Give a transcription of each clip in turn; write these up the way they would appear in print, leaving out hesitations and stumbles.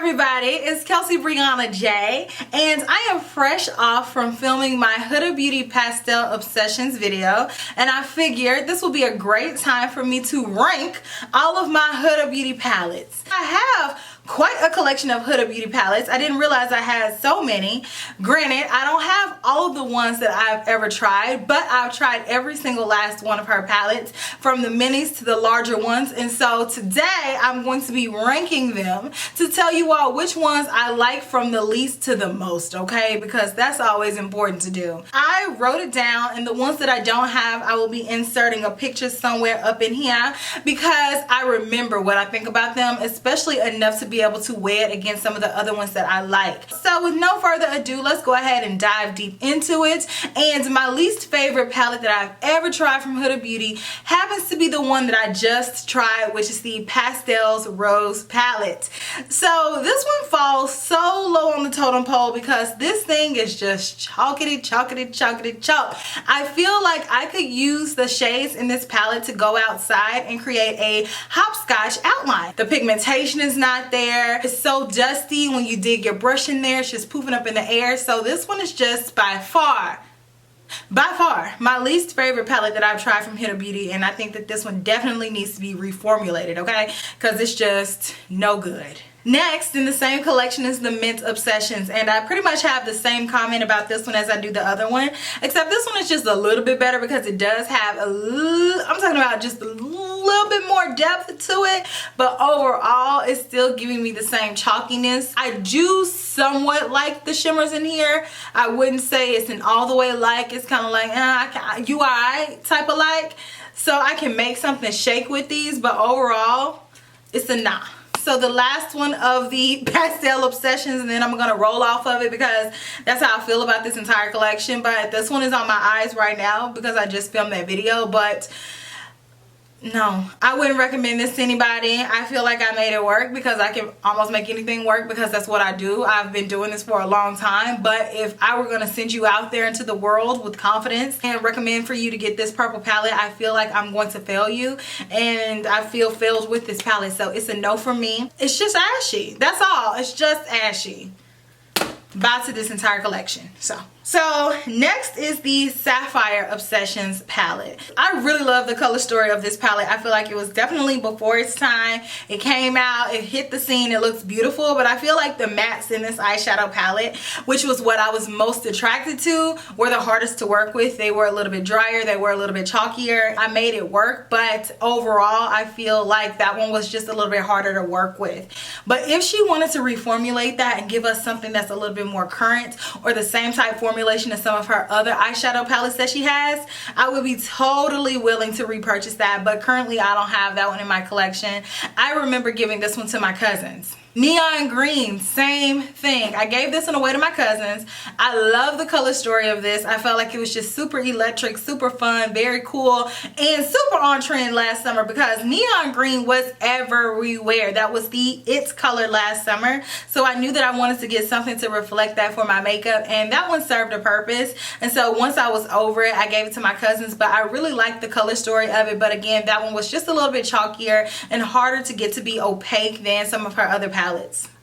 everybody, it's Kelsee Briana J, and I am fresh off from filming my Huda Beauty Pastel Obsessions video, and I figured this will be a great time for me to rank all of my Huda Beauty palettes. I have quite a collection of Huda Beauty palettes. I didn't realize I had so many. Granted, I don't have all of the ones that I've ever tried, but I've tried every single last one of her palettes, from the minis to the larger ones, and so today I'm going to be ranking them to tell you all which ones I like from the least to the most, okay? Because that's always important to do. I wrote it down, and the ones that I don't have, I will be inserting a picture somewhere up in here because I remember what I think about them, especially enough to be able to weigh it against some of the other ones that I like. So with no further ado, let's go ahead and dive deep into it. And my least favorite palette that I've ever tried from Huda Beauty happens to be the one that I just tried, which is the Pastels Rose palette. So this one falls so low on the totem pole because this thing is just chalkity chalk. I feel like I could use the shades in this palette to go outside and create a hopscotch outline. The pigmentation is not there. It's so dusty when you dig your brush in there. It's just poofing up in the air. So this one is just by far my least favorite palette that I've tried from Huda Beauty, and I think that this one definitely needs to be reformulated, okay? Because it's just no good. Next in the same collection is the Mint Obsessions, and I pretty much have the same comment about this one as I do the other one, except this one is just a little bit better because it does have I'm talking about just a little bit more depth to it, but overall it's still giving me the same chalkiness. I do somewhat like the shimmers in here. I wouldn't say it's an all the way like. It's kind of like you alright type of like, so I can make something shake with these, but overall it's a nah. So the last one of the Pastel Obsessions, and then I'm gonna roll off of it because that's how I feel about this entire collection, but this one is on my eyes right now because I just filmed that video. But no, I wouldn't recommend this to anybody. I feel like I made it work because I can almost make anything work because that's what I do. I've been doing this for a long time, but if I were going to send you out there into the world with confidence and recommend for you to get this purple palette, I feel like I'm going to fail you, and I feel failed with this palette, so it's a no for me. It's just ashy. That's all. It's just ashy. Bye to this entire collection. So next is the Sapphire Obsessions palette. I really love the color story of this palette. I feel like it was definitely before its time. It came out, it hit the scene, it looks beautiful, but I feel like the mattes in this eyeshadow palette, which was what I was most attracted to, were the hardest to work with. They were a little bit drier, they were a little bit chalkier. I made it work, but overall I feel like that one was just a little bit harder to work with. But if she wanted to reformulate that and give us something that's a little bit more current, or the same type formulation as some of her other eyeshadow palettes that she has, I would be totally willing to repurchase that, but currently I don't have that one in my collection. I remember giving this one to my cousins. Neon green, same thing. I gave this one away to my cousins. I love the color story of this. I felt like it was just super electric, super fun, very cool, and super on trend last summer because neon green was everywhere. That was the it color last summer. So I knew that I wanted to get something to reflect that for my makeup, and that one served a purpose. And so once I was over it, I gave it to my cousins, but I really liked the color story of it. But again, that one was just a little bit chalkier and harder to get to be opaque than some of her other palettes.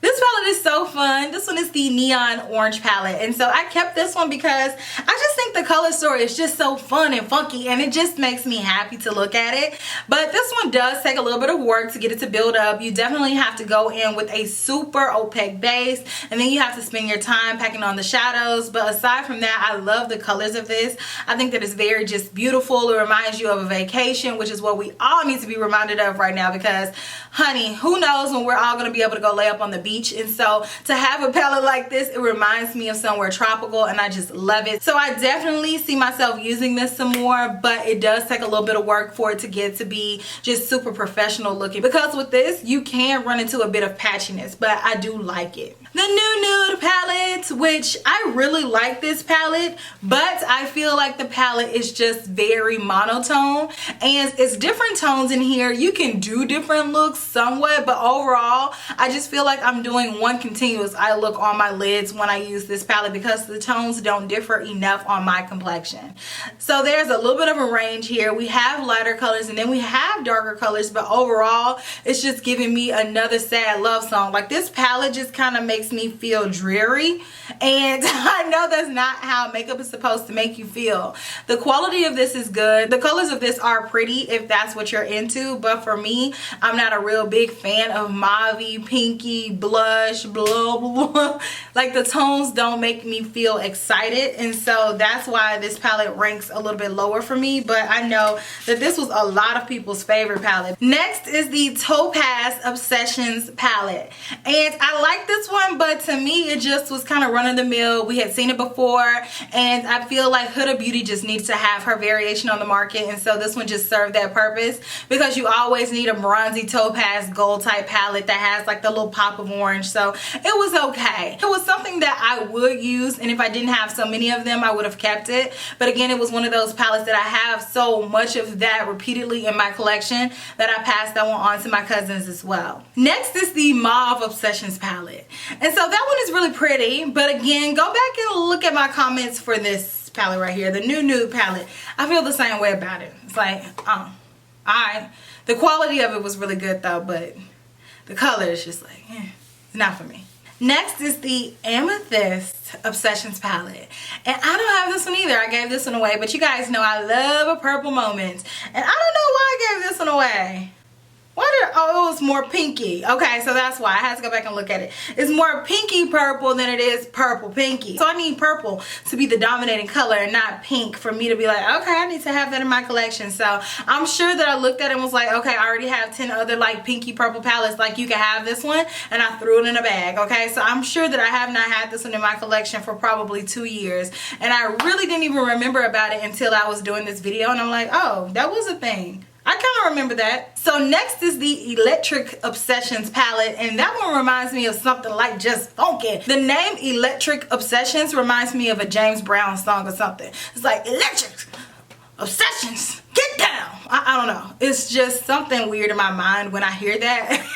This palette is so fun. This one is the Neon Orange palette, and so I kept this one because I just think the color story is just so fun and funky, and it just makes me happy to look at it. But this one does take a little bit of work to get it to build up. You definitely have to go in with a super opaque base, and then you have to spend your time packing on the shadows. But aside from that, I love the colors of this. I think that it's very just beautiful. It reminds you of a vacation, which is what we all need to be reminded of right now because, honey, who knows when we're all going to be able to go lay up on the beach. And so to have a palette like this, it reminds me of somewhere tropical, and I just love it. So I definitely see myself using this some more, but it does take a little bit of work for it to get to be just super professional looking, because with this you can run into a bit of patchiness, but I do like it. the new nude palette, which I really like this palette, but I feel like the palette is just very monotone, and it's different tones in here. You can do different looks somewhat, but overall I just feel like I'm doing one continuous eye look on my lids when I use this palette because the tones don't differ enough on my complexion. So there's a little bit of a range here. We have lighter colors and then we have darker colors, but overall it's just giving me another sad love song. Like, this palette just kind of makes me feel dreary, and I know that's not how makeup is supposed to make you feel. The quality of this is good. The colors of this are pretty if that's what you're into, but for me, I'm not a real big fan of mauve-y, pinky, blush, blah, blah, blah. Like, the tones don't make me feel excited, and so that's why this palette ranks a little bit lower for me, but I know that this was a lot of people's favorite palette. Next is the Topaz Obsessions palette, and I like this one, but to me it just was kind of run-of-the-mill. We had seen it before, and I feel like Huda Beauty just needs to have her variation on the market, and so this one just served that purpose because you always need a bronzy topaz gold type palette that has like the little pop of orange, so it was okay. It was something that I would use, and if I didn't have so many of them I would have kept it, but again, it was one of those palettes that I have so much of that repeatedly in my collection that I passed that one on to my cousins as well. Next is the Mauve Obsessions palette, and so that one is really pretty, but again, go back and look at my comments for this palette right here, the new nude palette. I feel the same way about it. It's like, the quality of it was really good though, but the color is just like, it's not for me. Next is the Amethyst Obsessions palette, and I don't have this one either. I gave this one away, but you guys know I love a purple moment, and I don't know why I gave this one away. Oh, it was more pinky. Okay, so that's why I had to go back and look at it. It's more pinky purple than it is purple pinky. So I need purple to be the dominating color and not pink for me to be like, okay, I need to have that in my collection. So I'm sure that I looked at it and was like, okay, I already have 10 other like pinky purple palettes. Like, you can have this one, and I threw it in a bag. Okay, so I'm sure that I have not had this one in my collection for probably 2 years, and I really didn't even remember about it until I was doing this video, and I'm like, oh, that was a thing. I kind of remember that. So next is the Electric Obsessions palette, and that one reminds me of something like Just Funky. The name Electric Obsessions reminds me of a James Brown song or something. It's like, Electric Obsessions, get down. I don't know. It's just something weird in my mind when I hear that.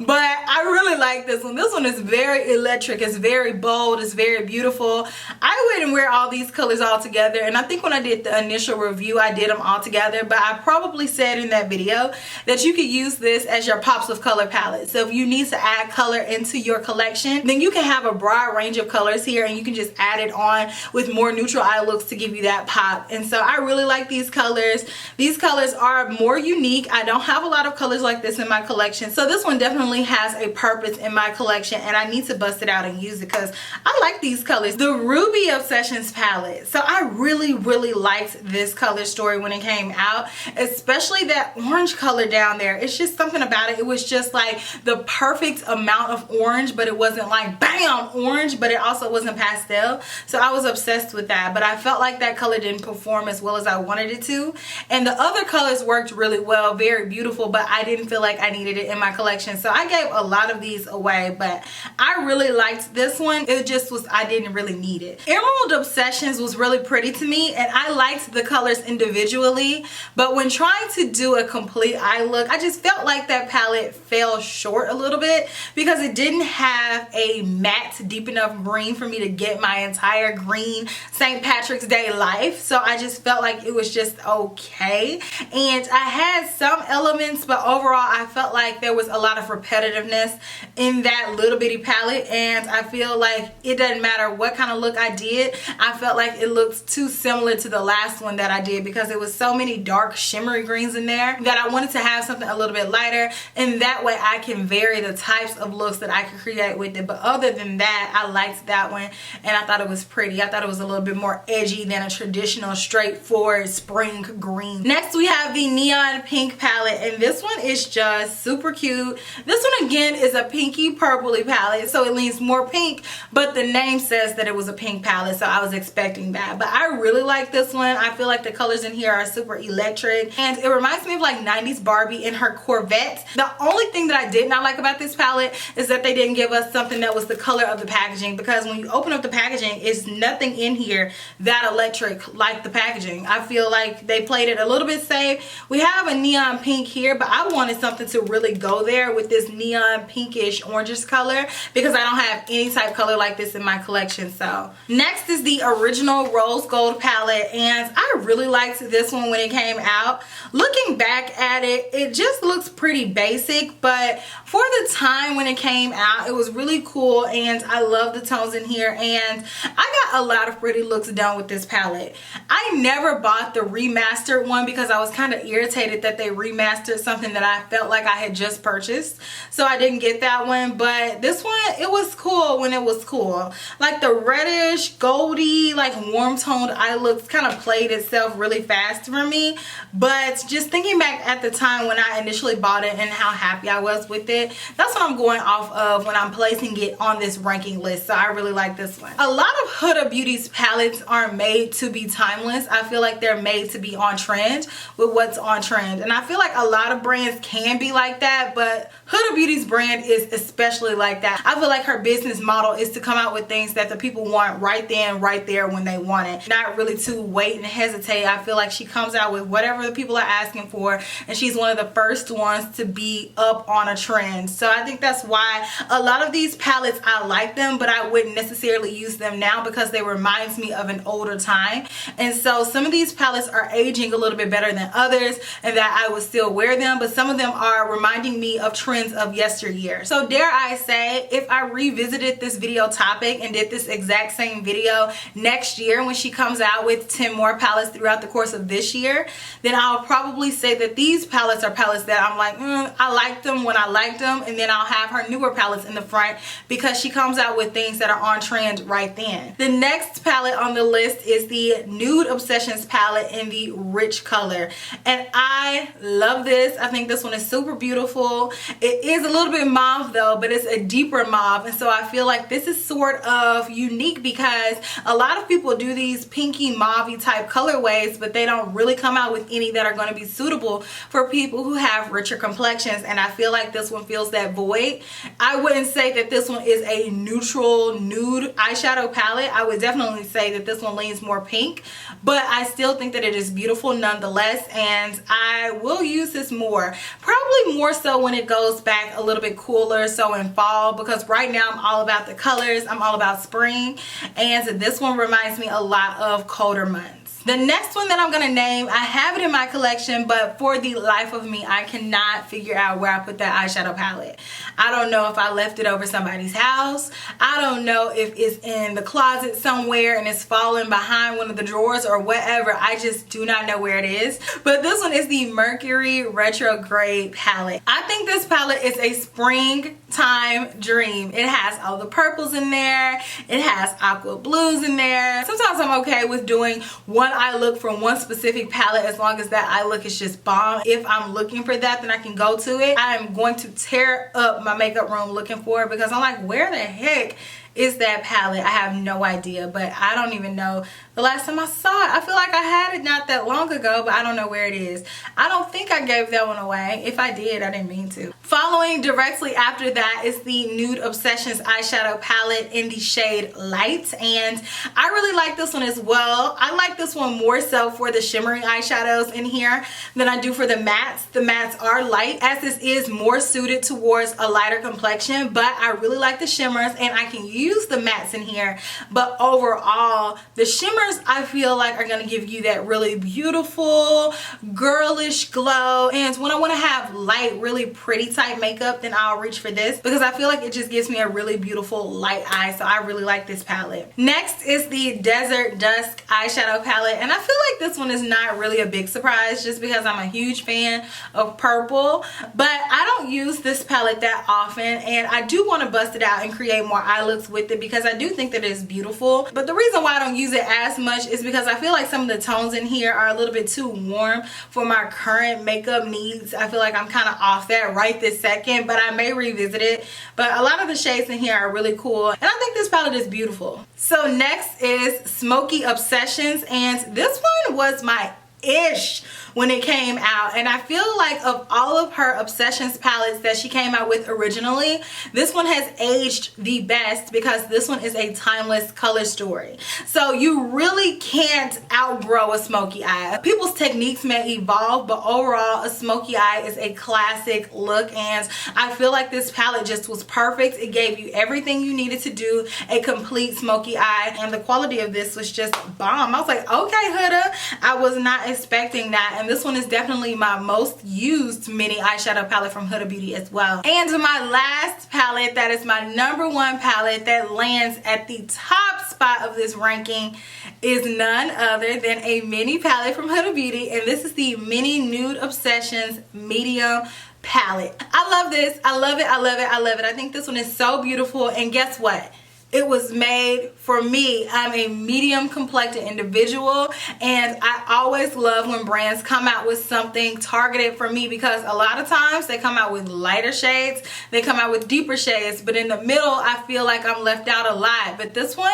But I really like this one. This one is very electric. It's very bold. It's very beautiful. I wouldn't wear all these colors all together, and I think when I did the initial review I did them all together, but I probably said in that video that you could use this as your pops of color palette. So if you need to add color into your collection, then you can have a broad range of colors here, and you can just add it on with more neutral eye looks to give you that pop. And so I really like these colors. These colors are more unique. I don't have a lot of colors like this in my collection, so this one definitely has a purpose in my collection, and I need to bust it out and use it because I like these colors. The Ruby Obsessions palette. So I really liked this color story when it came out, especially that orange color down there. It's just something about it. It was just like the perfect amount of orange, but it wasn't like bam orange, but it also wasn't pastel. So I was obsessed with that, but I felt like that color didn't perform as well as I wanted it to, and the other colors worked really well, very beautiful, but I didn't feel like I needed it in my collection. So I gave a lot of these away, but I really liked this one. It just was, I didn't really need it. Emerald Obsessions was really pretty to me, and I liked the colors individually, but when trying to do a complete eye look, I just felt like that palette fell short a little bit because it didn't have a matte deep enough green for me to get my entire green St. Patrick's Day life. So I just felt like it was just okay, and I had some elements, but overall I felt like there was a lot of repetitiveness in that little bitty palette, and I feel like it doesn't matter what kind of look I did, I felt like it looked too similar to the last one that I did because it was so many dark shimmery greens in there that I wanted to have something a little bit lighter, and that way I can vary the types of looks that I could create with it. But other than that, I liked that one, and I thought it was pretty. I thought it was a little bit more edgy than a traditional straightforward spring green. Next we have the Neon Pink palette, and this one is just super cute. This one again is a pinky purpley palette, so it leans more pink, but the name says that it was a pink palette, so I was expecting that. But I really like this one. I feel like the colors in here are super electric, and it reminds me of like 90s Barbie in her Corvette. The only thing that I did not like about this palette is that they didn't give us something that was the color of the packaging, because when you open up the packaging, it's nothing in here that electric like the packaging. I feel like they played it a little bit safe. We have a neon pink here, but I wanted something to really go there with this neon pinkish orangish color, because I don't have any type color like this in my collection. So next is the original rose gold palette, and I really liked this one when it came out. Looking back at it, it just looks pretty basic, but for the time when it came out, it was really cool, and I love the tones in here, and I got a lot of pretty looks done with this palette. I never bought the remastered one because I was kind of irritated that they remastered something that I felt like I had just purchased, so I didn't get that one. But this one, it was cool when it was cool. Like the reddish, goldy, like warm toned eye looks kind of played itself really fast for me, but just thinking back at the time when I initially bought it and how happy I was with it, that's what I'm going off of when I'm placing it on this ranking list. So I really like this one. A lot of Huda Beauty's palettes are made to be timeless. I feel like they're made to be on trend with what's on trend, and I feel like a lot of brands can be like that, but Huda Beauty's brand is especially like that. I feel like her business model is to come out with things that the people want right then, right there when they want it, not really to wait and hesitate. I feel like she comes out with whatever the people are asking for, and she's one of the first ones to be up on a trend. So I think that's why a lot of these palettes, I like them, but I wouldn't necessarily use them now because they reminds me of an older time. And so some of these palettes are aging a little bit better than others, and that I would still wear them, but some of them are reminding me of trends of yesteryear. So dare I say, if I revisited this video topic and did this exact same video next year when she comes out with 10 more palettes throughout the course of this year, then I'll probably say that these palettes are palettes that I'm like, I liked them when I liked them, and then I'll have her newer palettes in the front because she comes out with things that are on trend right then. The next palette on the list is the Nude Obsessions palette in the rich color, and I love this. I think this one is super beautiful. It is a little bit mauve though, but it's a deeper mauve, and so I feel like this is sort of unique because a lot of people do these pinky mauvey type colorways, but they don't really come out with any that are going to be suitable for people who have richer complexions, and I feel like this one fills that void. I wouldn't say that this one is a neutral nude eyeshadow palette. I would definitely say that this one leans more pink, but I still think that it is beautiful nonetheless, and I will use this more. Probably more so when it goes back a little bit cooler, so in fall, because right now I'm all about the colors. I'm all about spring, and this one reminds me a lot of colder months. The next one that I'm going to name, I have it in my collection, but for the life of me, I cannot figure out where I put that eyeshadow palette. I don't know if I left it over somebody's house. I don't know if it's in the closet somewhere and it's falling behind one of the drawers or whatever. I just do not know where it is. But this one is the Mercury Retrograde palette. I think this palette is a springtime dream. It has all the purples in there. It has aqua blues in there. Sometimes I'm okay with doing one eye look from one specific palette as long as that eye look is just bomb. If I'm looking for that, then I can go to it. I am going to tear up my makeup room looking for it because I'm like, where the heck is that palette? I have no idea, but I don't even know the last time I saw it. I feel like I had it not that long ago, but I don't know where it is. I don't think I gave that one away. If I did, I didn't mean to. Following directly after that is the Nude Obsessions eyeshadow palette in the shade Light, and I really like this one as well. I like this one more so for the shimmering eyeshadows in here than I do for the mattes. The mattes are light, as this is more suited towards a lighter complexion, but I really like the shimmers, and I can use the mattes in here. But overall, the shimmers I feel like are going to give you that really beautiful girlish glow, and when I want to have light, really pretty type makeup, then I'll reach for this because I feel like it just gives me a really beautiful light eye. So I really like this palette. Next is the Desert Dusk eyeshadow palette, and I feel like this one is not really a big surprise just because I'm a huge fan of purple, but I don't use this palette that often, and I do want to bust it out and create more eye looks with it because I do think that it's beautiful. But the reason why I don't use it as much is because I feel like some of the tones in here are a little bit too warm for my current makeup needs. I feel like I'm kind of off that right this second, but I may revisit it. But a lot of the shades in here are really cool, and I think this palette is beautiful. So next is Smoky Obsessions, and this one was my ish when it came out, and I feel like of all of her Obsessions palettes that she came out with originally, this one has aged the best because this one is a timeless color story. So you really can't outgrow a smoky eye. People's techniques may evolve, but overall a smoky eye is a classic look, and I feel like this palette just was perfect. It gave you everything you needed to do a complete smoky eye, and the quality of this was just bomb. I was like, okay, Huda, I was not expecting that. And this one is definitely my most used mini eyeshadow palette from Huda Beauty as well. And my last palette, that is my #1 palette that lands at the top spot of this ranking, is none other than a mini palette from Huda Beauty, and this is the Mini Nude Obsessions Medium palette. I love this. I love it. I love it. I love it. I think this one is so beautiful, and guess what? It was made for me. I'm a medium complected individual, and I always love when brands come out with something targeted for me because a lot of times they come out with lighter shades, they come out with deeper shades, but in the middle I feel like I'm left out a lot. But this one,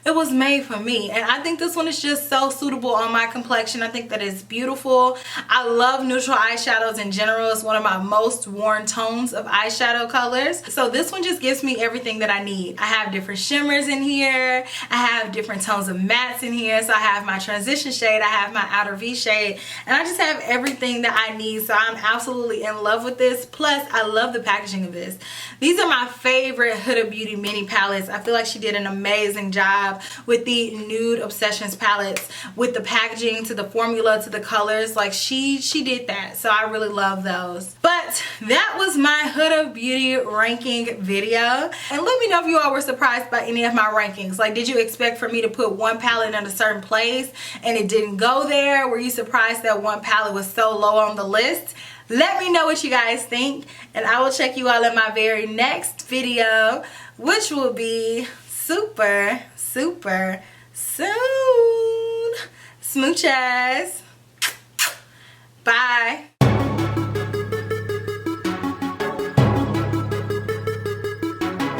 it was made for me, and I think this one is just so suitable on my complexion. I think that it's beautiful. I love neutral eyeshadows in general. It's one of my most worn tones of eyeshadow colors. So this one just gives me everything that I need. I have different shimmers in here. I have different tones of mattes in here. So I have my transition shade. I have my outer V shade. And I just have everything that I need. So I'm absolutely in love with this. Plus, I love the packaging of this. These are my favorite Huda Beauty mini palettes. I feel like she did an amazing job with the Nude Obsessions palettes, with the packaging to the formula to the colors. Like she did that, so I really love those. But that was my Huda Beauty ranking video, and let me know if you all were surprised by any of my rankings. Like, did you expect for me to put one palette in a certain place and it didn't go there? Were you surprised that one palette was so low on the list? Let me know what you guys think, and I will check you all in my very next video, which will be super soon. Smooches. Bye.